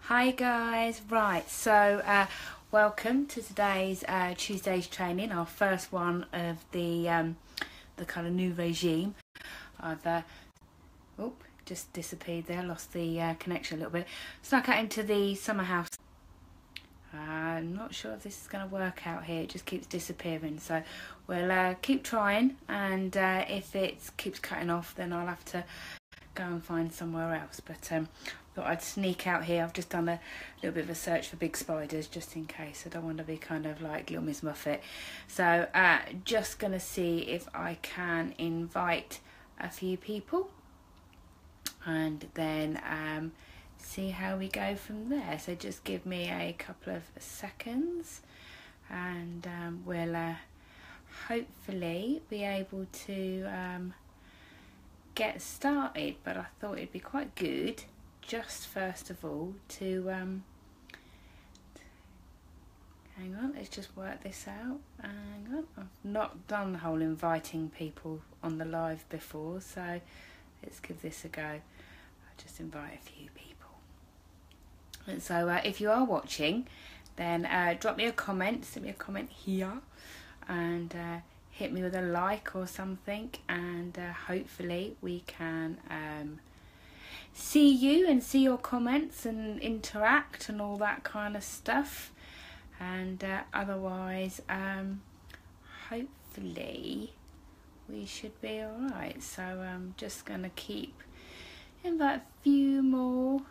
Hi guys, right, so welcome to today's Tuesday's training, our first one of the kind of new regime. I've just disappeared there, lost the connection a little bit. Snuck out into the summer house. I'm not sure if this is going to work out here, it just keeps disappearing, so we'll keep trying, and if it keeps cutting off then I'll have to go and find somewhere else. But thought I'd sneak out here. I've just done a little bit of a search for big spiders just in case. I don't want to be kind of like Little Miss Muffet. So just going to see if I can invite a few people and then see how we go from there. So just give me a couple of seconds and we'll hopefully be able to get started. But I thought it'd be quite good just first of all to hang on, let's just work this out. Hang on, I've not done the whole inviting people on the live before, so let's give this a go. I'll just invite a few people. And so if you are watching, then drop me a comment, send me a comment here, and hit me with a like or something, and hopefully we can see you and see your comments and interact and all that kind of stuff. And otherwise hopefully we should be alright. So I'm just gonna keep invite a few more.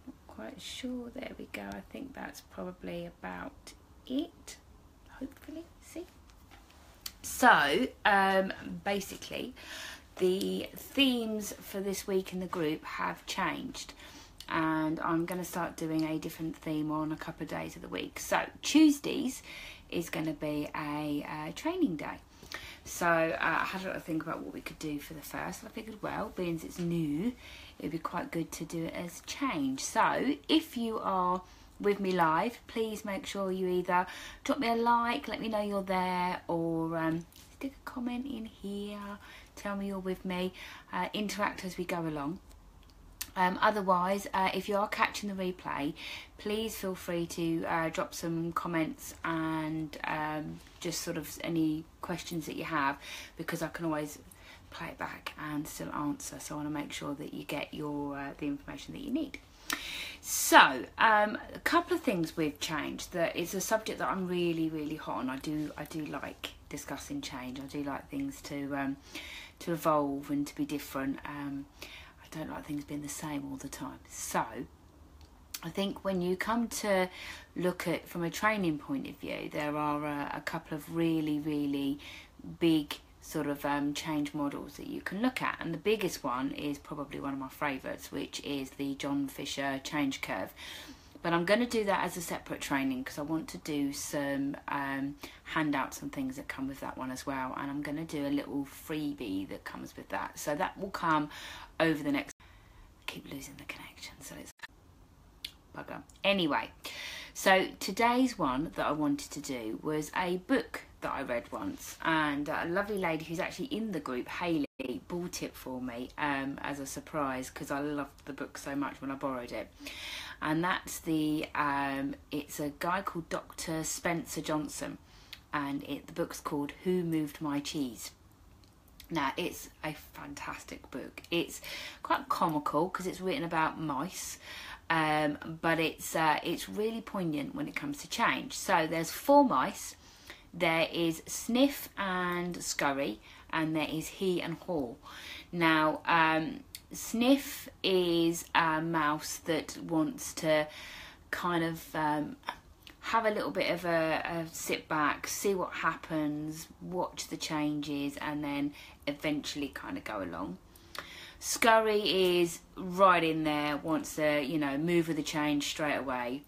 Not quite sure. There we go. I think that's probably about it, hopefully. See, so basically the themes for this week in the group have changed, and I'm going to start doing a different theme on a couple of days of the week. So Tuesdays is going to be a training day. So I had a lot to think about what we could do for the first. I figured, well, being as it's new, it would be quite good to do it as change. So if you are with me live, please make sure you either drop me a like, let me know you're there, or stick a comment in here, tell me you're with me, interact as we go along. Otherwise, if you are catching the replay, please feel free to drop some comments and just sort of any questions that you have, because I can always play it back and still answer. So I want to make sure that you get your the information that you need. So a couple of things we've changed. That it's a subject that I'm really hot on. I do like discussing change. I do like things to evolve and to be different. I don't like things being the same all the time. So I think when you come to look at from a training point of view, there are a couple of really big sort of change models that you can look at, and the biggest one is probably one of my favourites, which is the John Fisher change curve. But I'm going to do that as a separate training because I want to do some handouts and things that come with that one as well, and I'm going to do a little freebie that comes with that. So that will come over the next... I keep losing the connection, so it's bugger. Anyway, so today's one that I wanted to do was a book that I read once, and a lovely lady who's actually in the group, Hayley, bought it for me as a surprise because I loved the book so much when I borrowed it. And that's the it's a guy called Dr. Spencer Johnson, and the book's called Who Moved My Cheese. Now, it's a fantastic book. It's quite comical because it's written about mice, but it's really poignant when it comes to change. So there's 4 mice. There is Sniff and Scurry, and there is He and Haw. Now, Sniff is a mouse that wants to kind of have a little bit of a sit back, see what happens, watch the changes, and then eventually kind of go along. Scurry is right in there, wants to, you know, move with the change straight away.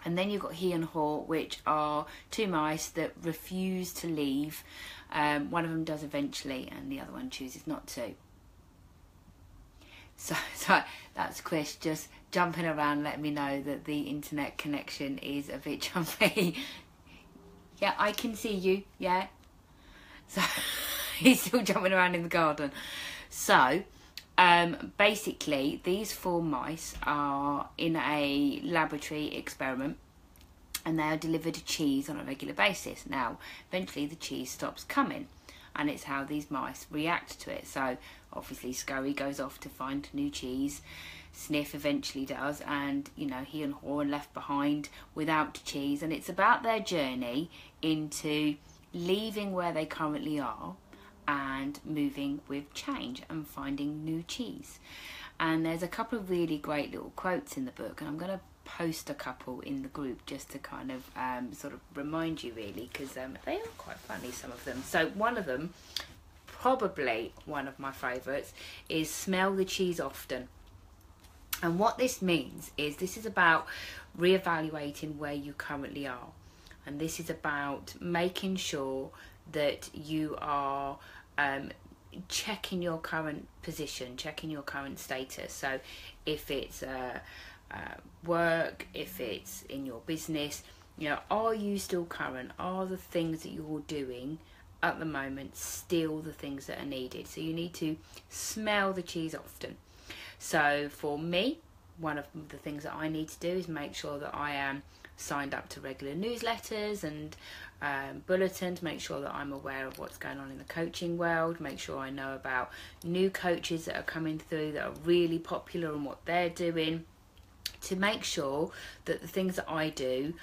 And then you've got He and Haw, which are 2 mice that refuse to leave. One of them does eventually, and the other one chooses not to. So that's Chris just jumping around, letting me know that the internet connection is a bit jumpy. Yeah, I can see you, yeah. So he's still jumping around in the garden. So Basically, these 4 mice are in a laboratory experiment, and they are delivered cheese on a regular basis. Now, eventually the cheese stops coming, and it's how these mice react to it. So obviously Scurry goes off to find new cheese, Sniff eventually does, and he and Haw are left behind without cheese. And it's about their journey into leaving where they currently are and moving with change and finding new cheese. And there's a couple of really great little quotes in the book, and I'm going to post a couple in the group just to kind of sort of remind you, really, because they are quite funny, some of them. So one of them, probably one of my favourites, is smell the cheese often. And what this means is this is about reevaluating where you currently are, and this is about making sure that you are checking your current position, checking your current status. So if it's work, if it's in your business, are you still current? Are the things that you're doing at the moment still the things that are needed? So you need to smell the cheese often. So for me, one of the things that I need to do is make sure that I am signed up to regular newsletters and bulletins, make sure that I'm aware of what's going on in the coaching world, make sure I know about new coaches that are coming through that are really popular and what they're doing, to make sure that the things that I do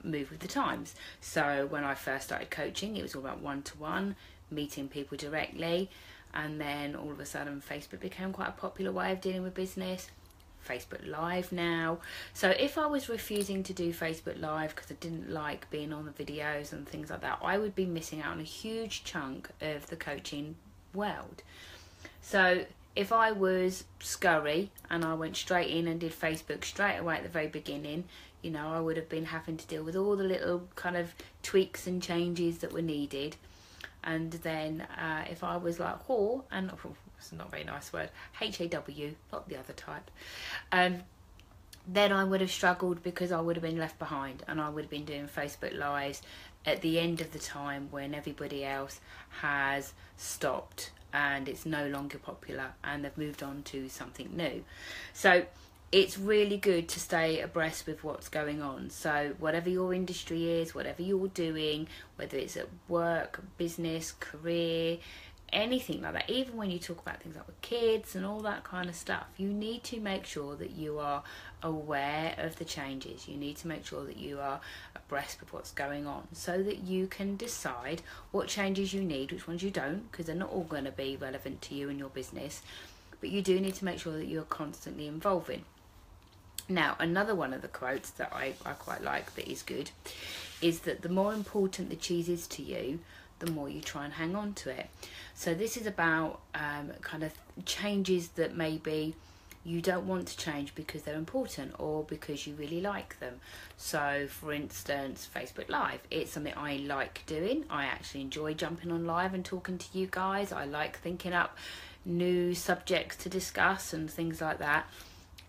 move with the times. So when I first started coaching, it was all about one-to-one, meeting people directly, and then all of a sudden Facebook became quite a popular way of dealing with business. Facebook Live now. So if I was refusing to do Facebook Live because I didn't like being on the videos and things like that, I would be missing out on a huge chunk of the coaching world. So if I was Scurry and I went straight in and did Facebook straight away at the very beginning, I would have been having to deal with all the little kind of tweaks and changes that were needed. And then if I was like Haw, and it's not a very nice word, H-A-W, not the other type, then I would have struggled because I would have been left behind, and I would have been doing Facebook Lives at the end of the time when everybody else has stopped and it's no longer popular and they've moved on to something new. So it's really good to stay abreast with what's going on. So whatever your industry is, whatever you're doing, whether it's at work, business, career, anything like that, even when you talk about things like with kids and all that kind of stuff, you need to make sure that you are aware of the changes. You need to make sure that you are abreast with what's going on so that you can decide what changes you need, which ones you don't, because they're not all going to be relevant to you and your business, but you do need to make sure that you're constantly evolving. Now, another one of the quotes that I quite like that is good is that the more important the cheese is to you, the more you try and hang on to it. So this is about kind of changes that maybe you don't want to change because they're important or because you really like them. So for instance, Facebook Live, it's something I like doing. I actually enjoy jumping on live and talking to you guys. I like thinking up new subjects to discuss and things like that.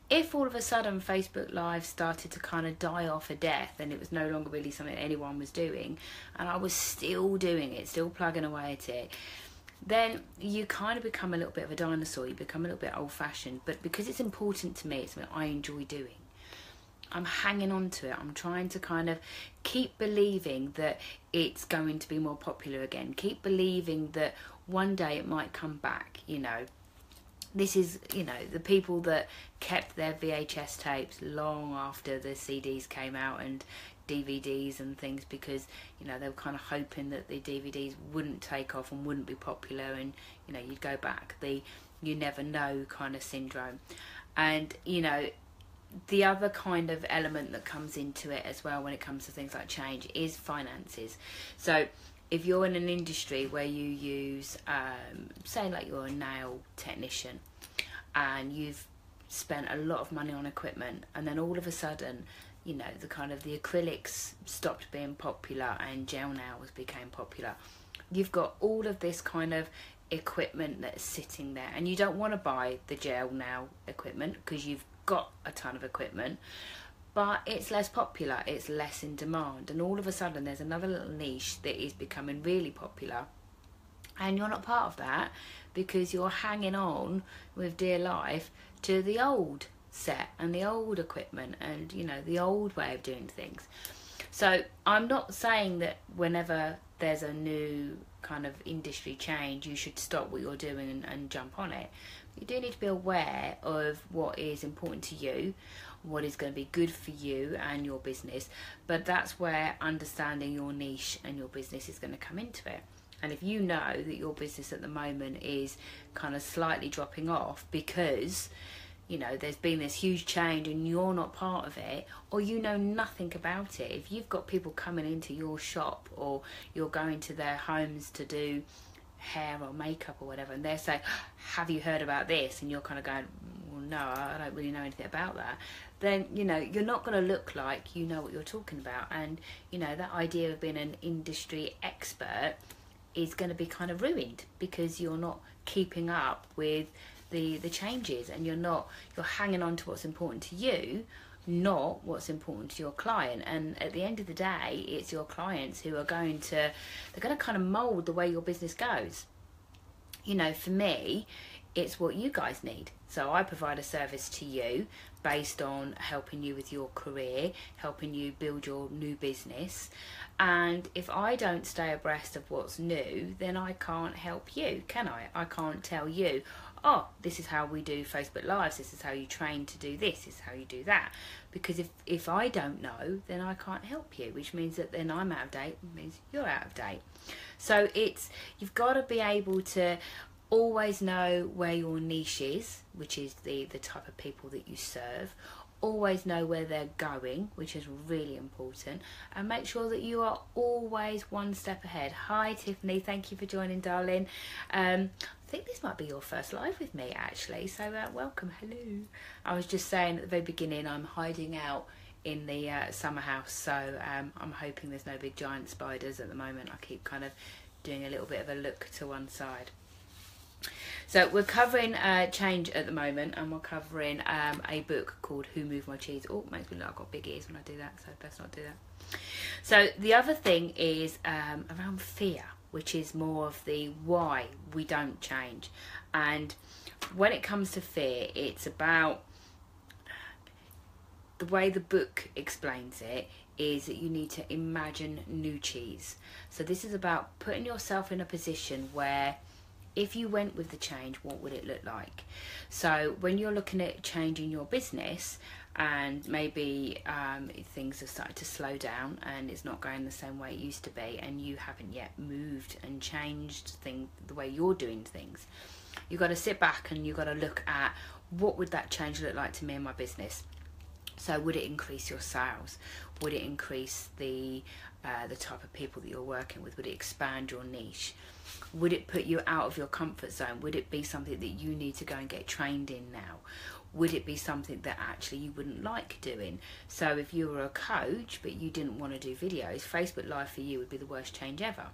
If all of a sudden Facebook Live started to kind of die off a death and it was no longer really something anyone was doing, and I was still doing it, still plugging away at it, then you kind of become a little bit of a dinosaur. You become a little bit old-fashioned. But because it's important to me, it's something I enjoy doing, I'm hanging on to it. I'm trying to kind of keep believing that it's going to be more popular again. Keep believing that one day it might come back, This is, the people that kept their VHS tapes long after the CDs came out and DVDs and things, because, they were kind of hoping that the DVDs wouldn't take off and wouldn't be popular, and, you'd go back. The you never know kind of syndrome. And, the other kind of element that comes into it as well when it comes to things like change is finances. So if you're in an industry where you use, say like you're a nail technician and you've spent a lot of money on equipment, and then all of a sudden, the acrylics stopped being popular and gel nails became popular. You've got all of this kind of equipment that's sitting there, and you don't want to buy the gel nail equipment because you've got a ton of equipment, but it's less popular, it's less in demand, and all of a sudden there's another little niche that is becoming really popular, And you're not part of that because you're hanging on with dear life to the old set and the old equipment and, you know, the old way of doing things. So I'm not saying that whenever there's a new kind of industry change, you should stop what you're doing and jump on it. You do need to be aware of what is important to you, what is going to be good for you and your business. But that's where understanding your niche and your business is going to come into it. And if you know that your business at the moment is kind of slightly dropping off because, you know, there's been this huge change and you're not part of it, or you know nothing about it, if you've got people coming into your shop or you're going to their homes to do hair or makeup or whatever, and they're saying, have you heard about this? And you're kind of going, well, no, I don't really know anything about that. Then, you know, you're not going to look like you know what you're talking about. And, you know, that idea of being an industry expert is going to be kind of ruined because you're not keeping up with the changes, and you're hanging on to what's important to you, not what's important to your client. And at the end of the day, it's your clients who are going to kind of mold the way your business goes. You know, for me, it's what you guys need. So I provide a service to you based on helping you with your career, helping you build your new business. And if I don't stay abreast of what's new, then I can't help you, can I? I can't tell you, oh, this is how we do Facebook Lives, this is how you train to do this is how you do that. Because if I don't know, then I can't help you, which means that then I'm out of date, which means you're out of date. So you've got to be able to always know where your niche is, which is the type of people that you serve. Always know where they're going, which is really important, and make sure that you are always one step ahead. Hi Tiffany, thank you for joining, darling. I think this might be your first live with me actually, so welcome. Hello. I was just saying at the very beginning, I'm hiding out in the summer house, so I'm hoping there's no big giant spiders at the moment. I keep kind of doing a little bit of a look to one side. So we're covering change at the moment, and we're covering a book called Who Moved My Cheese. Oh, it makes me look like I've got big ears when I do that, so best not do that. So the other thing is around fear, which is more of the why we don't change. And when it comes to fear, it's about the way the book explains it is that you need to imagine new cheese. So this is about putting yourself in a position where if you went with the change, what would it look like? So when you're looking at changing your business and maybe things have started to slow down and it's not going the same way it used to be, and you haven't yet moved and changed the way you're doing things, you've got to sit back and you've got to look at what would that change look like to me and my business. So would it increase your sales? Would it increase the type of people that you're working with? Would it expand your niche? Would it put you out of your comfort zone? Would it be something that you need to go and get trained in now? Would it be something that actually you wouldn't like doing? So if you were a coach but you didn't want to do videos, Facebook Live for you would be the worst change ever.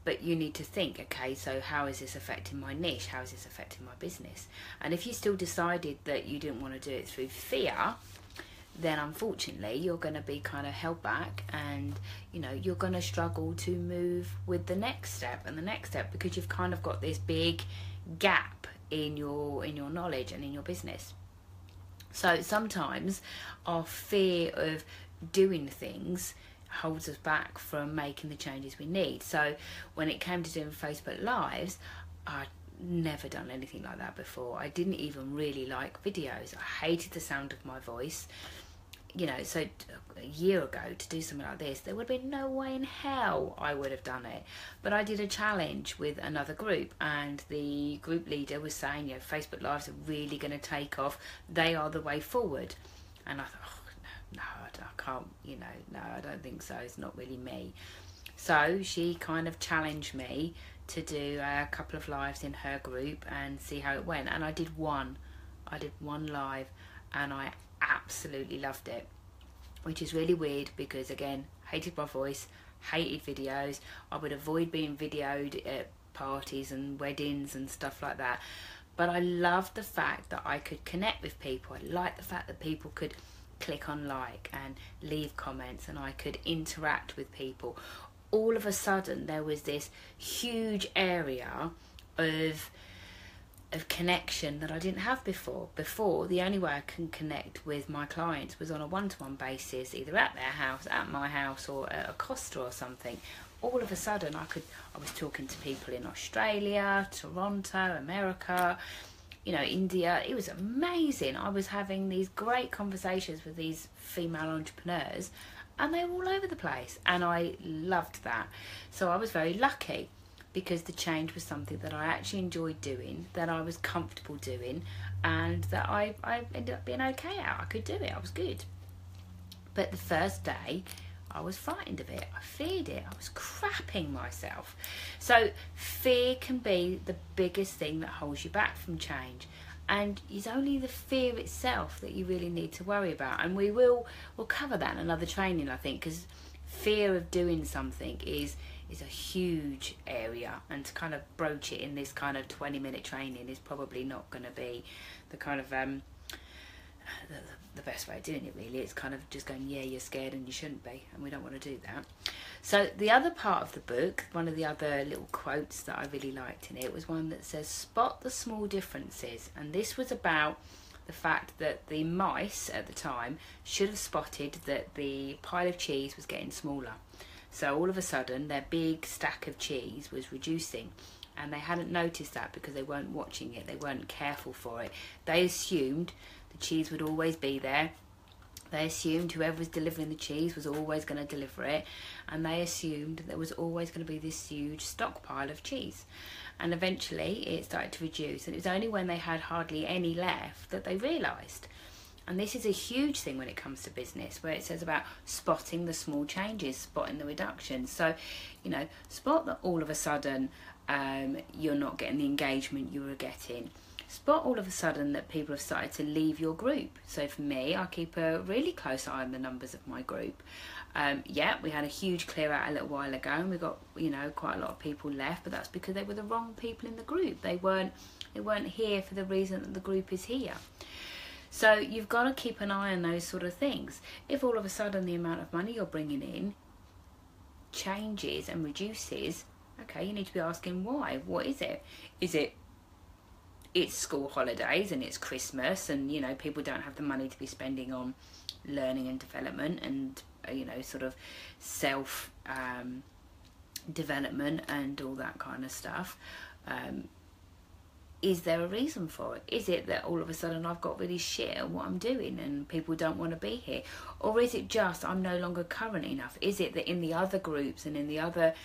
But you need to think, okay, so how is this affecting my niche? How is this affecting my business? And if you still decided that you didn't want to do it through fear, then unfortunately you're going to be kind of held back, and you know you're going to struggle to move with the next step and the next step, because you've kind of got this big gap in your knowledge and in your business. So sometimes our fear of doing things holds us back from making the changes we need. So when it came to doing Facebook Lives, I'd never done anything like that before. I didn't even really like videos. I hated the sound of my voice. You know, so a year ago to do something like this, there would have been no way in hell I would have done it. But I did a challenge with another group, and the group leader was saying, you know, Facebook Lives are really going to take off. They are the way forward. And I thought, oh, no, I can't, you know, no, I don't think so. It's not really me. So she kind of challenged me to do a couple of lives in her group and see how it went. And I did one live, and I absolutely loved it, which is really weird because, again, hated my voice, hated videos. I would avoid being videoed at parties and weddings and stuff like that. But I loved the fact that I could connect with people. I liked the fact that people could click on like and leave comments, and I could interact with people. all of a sudden there was this huge area of connection that I didn't have before. Before, the only way I can connect with my clients was on a one-to-one basis, either at their house, at my house, or at a Costa or something. All of a sudden I was talking to people in Australia, Toronto, America, you know, India. It was amazing. I was having these great conversations with these female entrepreneurs, and they were all over the place, and I loved that. So I was very lucky, because the change was something that I actually enjoyed doing, that I was comfortable doing, and that I ended up being okay at. I could do it, I was good. But the first day, I was frightened of it. I feared it. I was crapping myself. So fear can be the biggest thing that holds you back from change. And it's only the fear itself that you really need to worry about. And we'll cover that in another training, I think, because fear of doing something is a huge area, and to kind of broach it in this kind of 20-minute training is probably not going to be the kind of the best way of doing it, really. It's kind of just going, yeah, you're scared and you shouldn't be, and we don't want to do that. So the other part of the book, one of the other little quotes that I really liked in it, was one that says, spot the small differences. And this was about the fact that the mice at the time should have spotted that the pile of cheese was getting smaller. So all of a sudden their big stack of cheese was reducing, and they hadn't noticed that because they weren't watching it, they weren't careful for it. They assumed the cheese would always be there. They assumed whoever was delivering the cheese was always going to deliver it, and they assumed there was always going to be this huge stockpile of cheese. And eventually it started to reduce, and it was only when they had hardly any left that they realised. And this is a huge thing when it comes to business, where it says about spotting the small changes, spotting the reductions. So, you know, spot that all of a sudden you're not getting the engagement you were getting. Spot all of a sudden that people have started to leave your group. So for me, I keep a really close eye on the numbers of my group. Yeah, we had a huge clear out a little while ago, and we got, you know, quite a lot of people left, but that's because they were the wrong people in the group. They weren't here for the reason that the group is here. So you've got to keep an eye on those sort of things. If all of a sudden the amount of money you're bringing in changes and reduces, okay, you need to be asking why. What is it? Is it it's school holidays and it's Christmas, and, you know, people don't have the money to be spending on learning and development and, you know, sort of self development and all that kind of stuff. Is there a reason for it? Is it that all of a sudden I've got really shit at what I'm doing and people don't want to be here? Or is it just I'm no longer current enough? Is it that in the other groups and in the other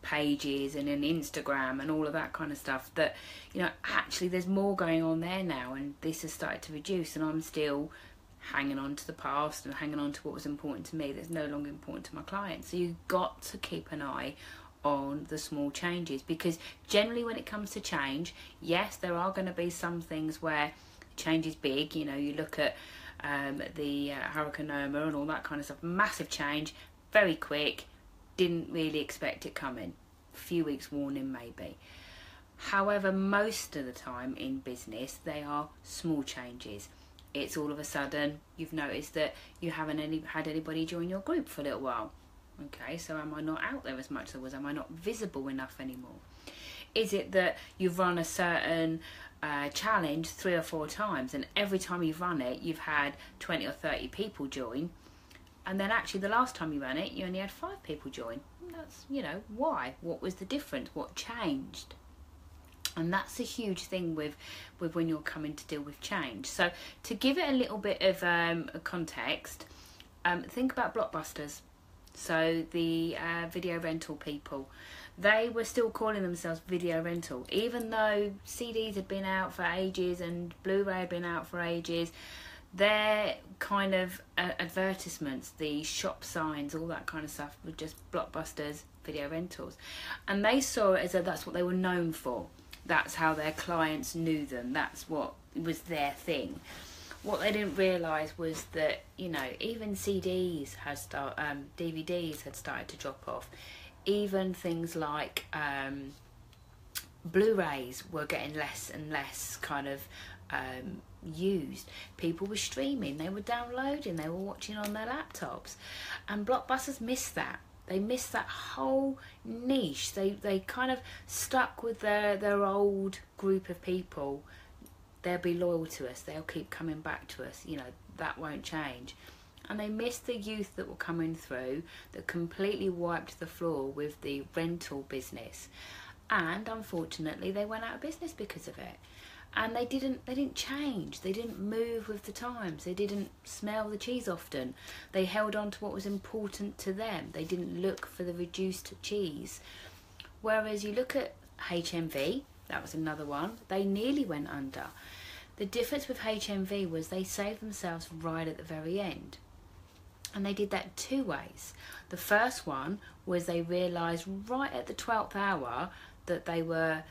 pages and in Instagram and all of that kind of stuff that, you know, actually there's more going on there now, and this has started to reduce, and I'm still hanging on to the past and hanging on to what was important to me that's no longer important to my clients? So you've got to keep an eye on the small changes, because generally when it comes to change, yes, there are going to be some things where change is big. You know, you look at the Hurricane Irma and all that kind of stuff, massive change, very quick, didn't really expect it coming, a few weeks warning maybe. However, most of the time in business they are small changes. It's all of a sudden you've noticed that you haven't had anybody join your group for a little while. Okay, so am I not out there as much as I was? Am I not visible enough anymore? Is it that you've run a certain challenge 3 or 4 times, and every time you've run it you've had 20 or 30 people join, and then actually the last time you ran it you only had 5 people join? That's, you know, why? What was the difference? What changed? And that's a huge thing with when you're coming to deal with change. So to give it a little bit of a context, think about Blockbusters. So the video rental people, they were still calling themselves video rental, even though CDs had been out for ages and Blu-ray had been out for ages. Their kind of advertisements, the shop signs, all that kind of stuff, were just Blockbusters video rentals, and they saw it as though that's what they were known for. That's how their clients knew them. That's what was their thing. What they didn't realise was that, you know, even CDs had DVDs had started to drop off. Even things like Blu-rays were getting less and less kind of used. People were streaming, they were downloading, they were watching on their laptops, and Blockbusters missed that. They missed that whole niche. They kind of stuck with their old group of people. They'll be loyal to us. They'll keep coming back to us. You know, that won't change. And they missed the youth that were coming through that completely wiped the floor with the rental business. And unfortunately, they went out of business because of it. And they didn't change. They didn't move with the times. They didn't smell the cheese often. They held on to what was important to them. They didn't look for the reduced cheese. Whereas you look at HMV, that was another one, they nearly went under. The difference with HMV was they saved themselves right at the very end. And they did that two ways. The first one was they realised right at the 12th hour that they were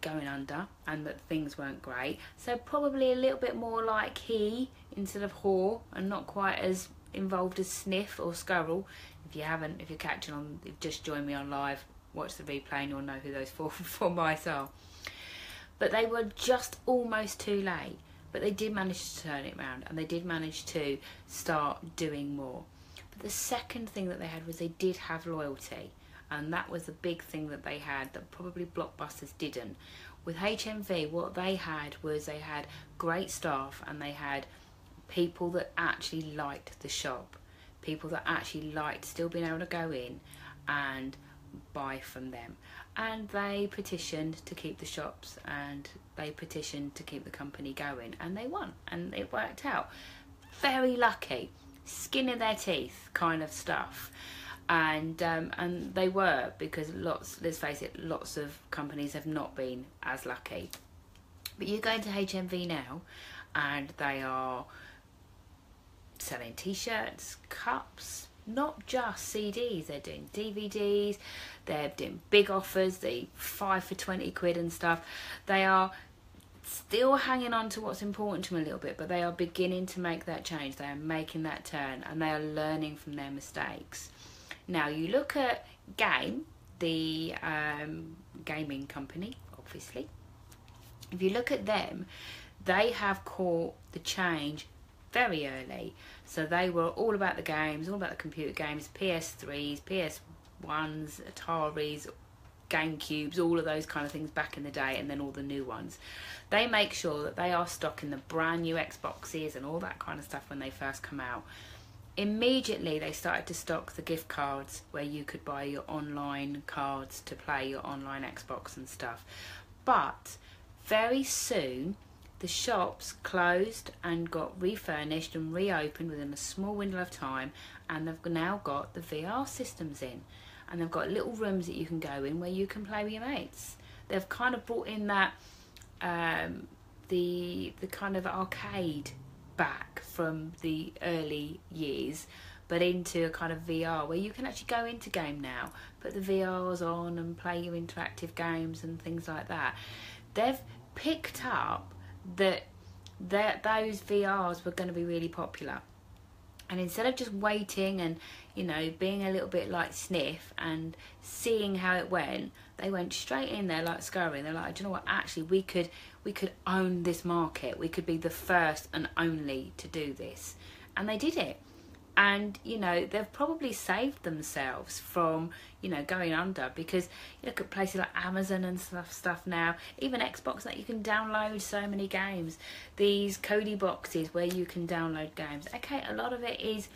going under and that things weren't great. So probably a little bit more like he instead of haw, and not quite as involved as sniff or scurrel. If you're catching on, you've just joined me on live, watch the replay and you'll know who those four mice are. But they were just almost too late. But they did manage to turn it around, and they did manage to start doing more. But the second thing that they had was they did have loyalty. And that was the big thing that they had that probably Blockbusters didn't. With HMV, what they had was they had great staff, and they had people that actually liked the shop. People that actually liked still being able to go in and buy from them. And they petitioned to keep the shops, and they petitioned to keep the company going, and they won, and it worked out. Very lucky, skin in their teeth kind of stuff. And they were, because let's face it, lots of companies have not been as lucky. But you go into HMV now, and they are selling t-shirts, cups, not just CDs. They're doing DVDs, they're doing big offers, the 5 for 20 quid and stuff. They are still hanging on to what's important to them a little bit, but they are beginning to make that change. They are making that turn, and they are learning from their mistakes. Now you look at Game, the gaming company, obviously. If you look at them, they have caught the change very early. So they were all about the games, all about the computer games, PS3s, PS1s, Ataris, GameCubes, all of those kind of things back in the day, and then all the new ones. They make sure that they are stocking the brand new Xboxes and all that kind of stuff when they first come out. Immediately they started to stock the gift cards where you could buy your online cards to play your online Xbox and stuff. But very soon the shops closed and got refurnished and reopened within a small window of time, and they've now got the VR systems in, and they've got little rooms that you can go in where you can play with your mates. They've kind of brought in that the kind of arcade back from the early years, but into a kind of VR where you can actually go into game now, put the VRs on and play your interactive games and things like that. They've picked up that those VRs were going to be really popular, and instead of just waiting and, you know, being a little bit like Sniff and seeing how it went, they went straight in there like Scurry. They're like, do you know what, actually we could own this market. We could be the first and only to do this. And they did it. And, you know, they've probably saved themselves from, you know, going under, because you look at places like Amazon and stuff now, even Xbox, that you can download so many games. These Kodi boxes where you can download games. Okay, a lot of it is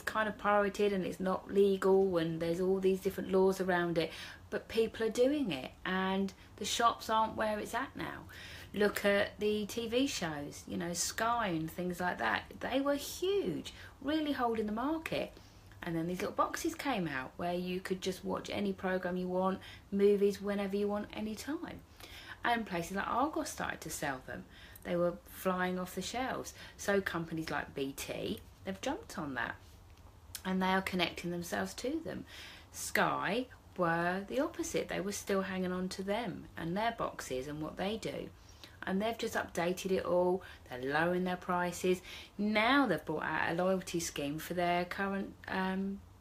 kind of pirated and it's not legal, and there's all these different laws around it, but people are doing it, and the shops aren't where it's at now. Look at the TV shows, you know, Sky and things like that. They were huge, really holding the market. And then these little boxes came out where you could just watch any program you want, movies whenever you want, anytime. And places like Argos started to sell them. They were flying off the shelves. So companies like BT, they've jumped on that, and they are connecting themselves to them. Sky were the opposite. They were still hanging on to them and their boxes and what they do. And they've just updated it all. They're lowering their prices. Now they've brought out a loyalty scheme for their current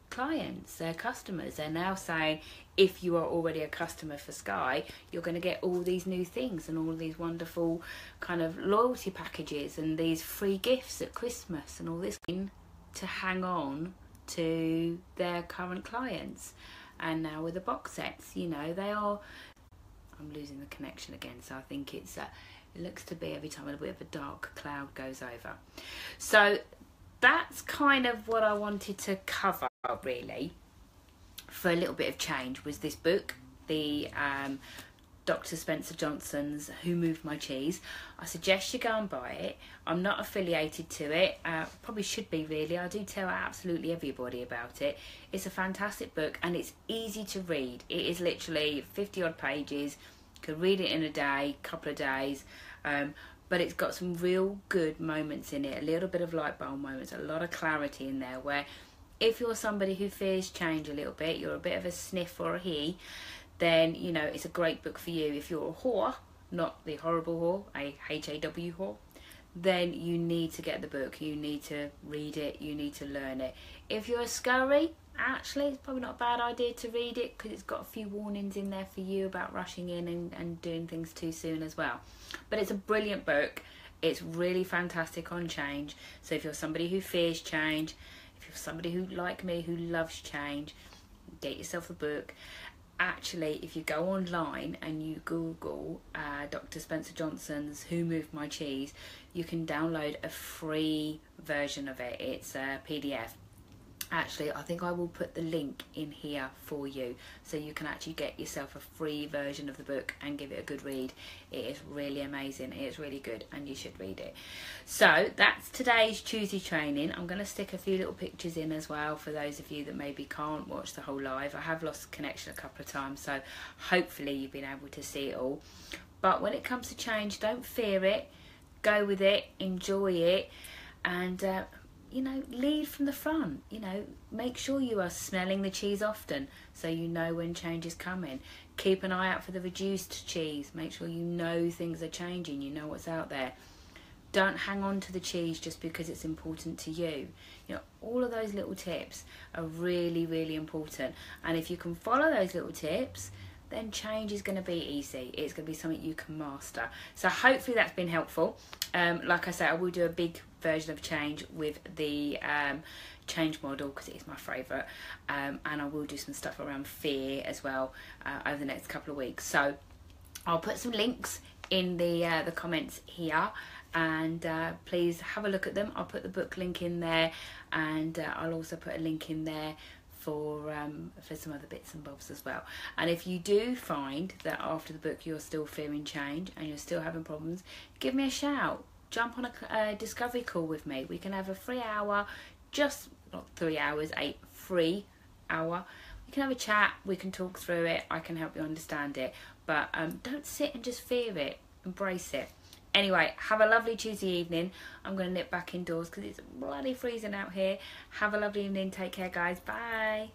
clients, their customers. They're now saying, if you are already a customer for Sky, you're going to get all these new things and all these wonderful kind of loyalty packages and these free gifts at Christmas and all this to hang on to their current clients. And now with the box sets, you know, they are, I'm losing the connection again, so I think it's it looks to be every time a bit of a dark cloud goes over. So that's kind of what I wanted to cover really for a little bit of change, was this book, the Dr. Spencer Johnson's Who Moved My Cheese. I suggest you go and buy it. I'm not affiliated to it, probably should be really. I do tell absolutely everybody about it. It's a fantastic book and it's easy to read. It is literally 50 odd pages. You could read it in a day, couple of days, but it's got some real good moments in it, a little bit of light bulb moments, a lot of clarity in there, where if you're somebody who fears change a little bit, you're a bit of a sniff or a he, then, you know, it's a great book for you. If you're a whore, not the horrible whore, a H-A-W whore, then you need to get the book. You need to read it. You need to learn it. If you're a scurry, actually, it's probably not a bad idea to read it, because it's got a few warnings in there for you about rushing in and doing things too soon as well. But it's a brilliant book. It's really fantastic on change. So if you're somebody who fears change, if you're somebody who, like me, who loves change, get yourself a book. Actually, if you go online and you Google Dr. Spencer Johnson's Who Moved My Cheese, you can download a free version of it. It's a PDF. Actually, I think I will put the link in here for you, so you can actually get yourself a free version of the book and give it a good read. It is really amazing. It is really good and you should read it. So that's today's Tuesday training. I'm going to stick a few little pictures in as well for those of you that maybe can't watch the whole live. I have lost connection a couple of times, so hopefully you've been able to see it all. But when it comes to change, don't fear it. Go with it, enjoy it, and you know, lead from the front. You know, make sure you are smelling the cheese often so you know when change is coming. Keep an eye out for the reduced cheese. Make sure you know things are changing, you know what's out there. Don't hang on to the cheese just because it's important to you. You know, all of those little tips are really, really important. And if you can follow those little tips, then change is going to be easy. It's going to be something you can master. So hopefully that's been helpful. Like I said, I will do a big version of change with the change model, because it is my favourite, and I will do some stuff around fear as well over the next couple of weeks. So I'll put some links in the comments here, and please have a look at them. I'll put the book link in there, and I'll also put a link in there for some other bits and bobs as well. And if you do find that after the book you're still fearing change and you're still having problems, give me a shout. Jump on a discovery call with me. We can have a free hour, just not 3 hours, a free hour. We can have a chat, we can talk through it, I can help you understand it. But don't sit and just fear it, embrace it. Anyway, have a lovely Tuesday evening. I'm going to nip back indoors because it's bloody freezing out here. Have a lovely evening. Take care, guys. Bye.